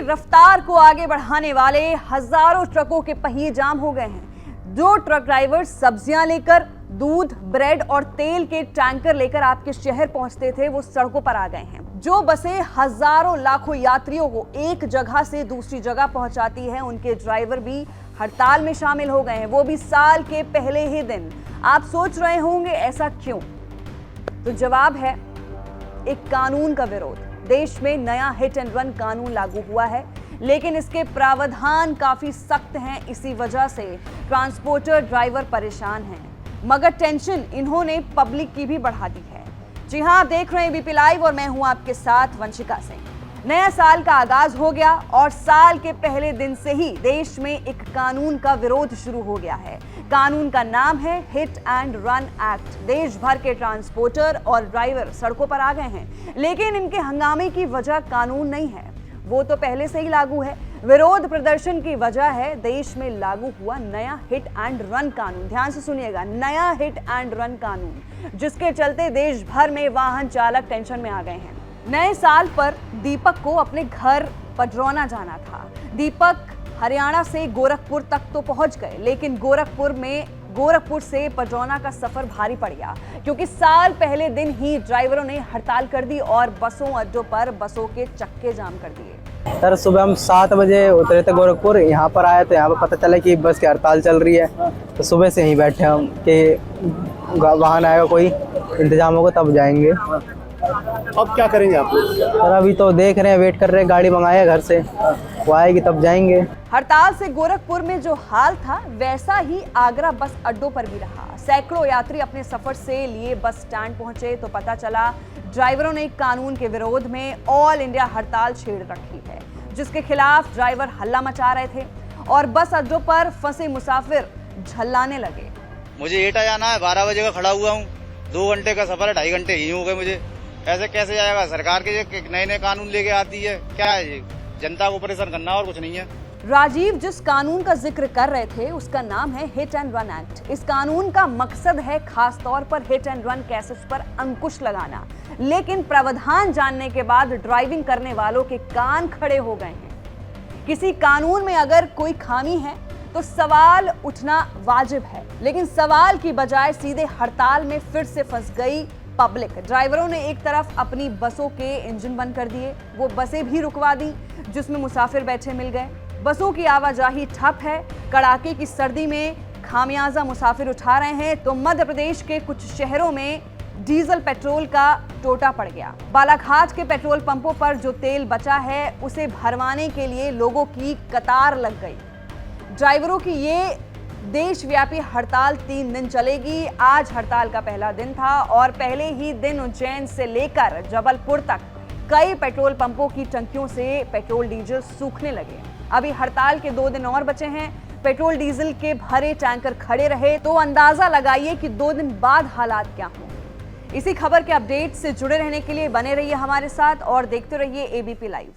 रफ्तार को आगे बढ़ाने वाले हजारों ट्रकों के पहिए जाम हो गए हैं। जो ट्रक ड्राइवर सब्जियां लेकर, दूध, ब्रेड और तेल के टैंकर लेकर आपके शहर पहुंचते थे, वो सड़कों पर आ गए हैं। जो बसें हजारों लाखों यात्रियों को एक जगह से दूसरी जगह पहुंचाती हैं, उनके ड्राइवर भी हड़ताल में शामिल हो गए हैं, वो भी साल के पहले ही दिन। आप सोच रहे होंगे ऐसा क्यों? तो जवाब है एक कानून का विरोध। देश में नया हिट एंड रन कानून लागू हुआ है, लेकिन इसके प्रावधान काफी सख्त हैं। इसी वजह से ट्रांसपोर्टर ड्राइवर परेशान हैं, मगर टेंशन इन्होंने पब्लिक की भी बढ़ा दी है। जी हां, आप देख रहे हैं एबीपी लाइव और मैं हूं आपके साथ वंशिका सिंह। नया साल का आगाज हो गया और साल के पहले दिन से ही देश में एक कानून का विरोध शुरू हो गया है। कानून का नाम है हिट एंड रन एक्ट। देश भर के ट्रांसपोर्टर और ड्राइवर सड़कों पर आ गए हैं, लेकिन इनके हंगामे की वजह कानून नहीं है, वो तो पहले से ही लागू है। विरोध प्रदर्शन की वजह है देश में लागू हुआ नया हिट एंड रन कानून। ध्यान से सुनिएगा, नया हिट एंड रन कानून, जिसके चलते देश भर में वाहन चालक टेंशन में आ गए हैं। नए साल पर दीपक को अपने घर पडरौना जाना था। दीपक हरियाणा से गोरखपुर तक तो पहुंच गए, लेकिन गोरखपुर से पडरौना का सफर भारी पड़ गया, क्योंकि साल पहले दिन ही ड्राइवरों ने हड़ताल कर दी और बसों अड्डों पर बसों के चक्के जाम कर दिए। सर, सुबह हम 7 बजे उतरे थे गोरखपुर, यहाँ पर आए तो यहाँ पर पता चला कि बस की हड़ताल चल रही है। तो सुबह से यहीं बैठे हम कि वाहन आएगा, कोई इंतजाम होगा तब जाएंगे। अब क्या करेंगे आप? सर, अभी तो देख रहे हैं, वेट कर रहे हैं, गाड़ी मंगाए घर से, वो आएगी तब जाएंगे। हड़ताल से गोरखपुर में जो हाल था, वैसा ही आगरा बस अड्डों पर भी रहा। सैकड़ों यात्री अपने सफर से लिए बस स्टैंड पहुंचे तो पता चला ड्राइवरों ने कानून के विरोध में ऑल इंडिया हड़ताल छेड़ रखी है, जिसके खिलाफ ड्राइवर हल्ला मचा रहे थे और बस अड्डों पर फंसे मुसाफिर झल्लाने लगे। मुझे एटा जाना है, 12 बजे का खड़ा हुआ हूँ, 2 घंटे का सफर है, 2.5 घंटे ही हो गए मुझे। ऐसे कैसे जाएगा? सरकार के नए नए कानून लेके आती है, क्या है ये? जनता को परेशान करना और कुछ नहीं है। राजीव जिस कानून का जिक्र कर रहे थे, उसका नाम है हिट एंड रन एक्ट। इस कानून का मकसद है खास तौर पर हिट एंड रन केसेस पर अंकुश लगाना, लेकिन प्रावधान जानने के बाद ड्राइविंग करने वालों के कान खड़े हो गए हैं। किसी कानून में अगर कोई खामी है तो सवाल उठना वाजिब है, लेकिन सवाल की बजाय सीधे हड़ताल में फिर से फंस गई पब्लिक। ड्राइवरों ने एक तरफ अपनी बसों के इंजन बंद कर दिए, वो बसें भी रुकवा दी जिसमें मुसाफिर बैठे मिल गए। बसों की आवाजाही ठप है। कड़ाके की सर्दी में खामियाजा मुसाफिर उठा रहे हैं तो मध्य प्रदेश के कुछ शहरों में डीजल पेट्रोल का टोटा पड़ गया। बालाघाट के पेट्रोल पंपों पर जो तेल बचा है, उसे भरवाने के लिए लोगों की कतार लग गई। ड्राइवरों की ये देशव्यापी हड़ताल 3 दिन चलेगी। आज हड़ताल का पहला दिन था और पहले ही दिन उज्जैन से लेकर जबलपुर तक कई पेट्रोल पंपों की टंकियों से पेट्रोल डीजल सूखने लगे। अभी हड़ताल के 2 दिन और बचे हैं। पेट्रोल डीजल के भरे टैंकर खड़े रहे तो अंदाजा लगाइए कि 2 दिन बाद हालात क्या होंगे। इसी खबर के अपडेट से जुड़े रहने के लिए बने रहिए हमारे साथ और देखते रहिए एबीपी लाइव।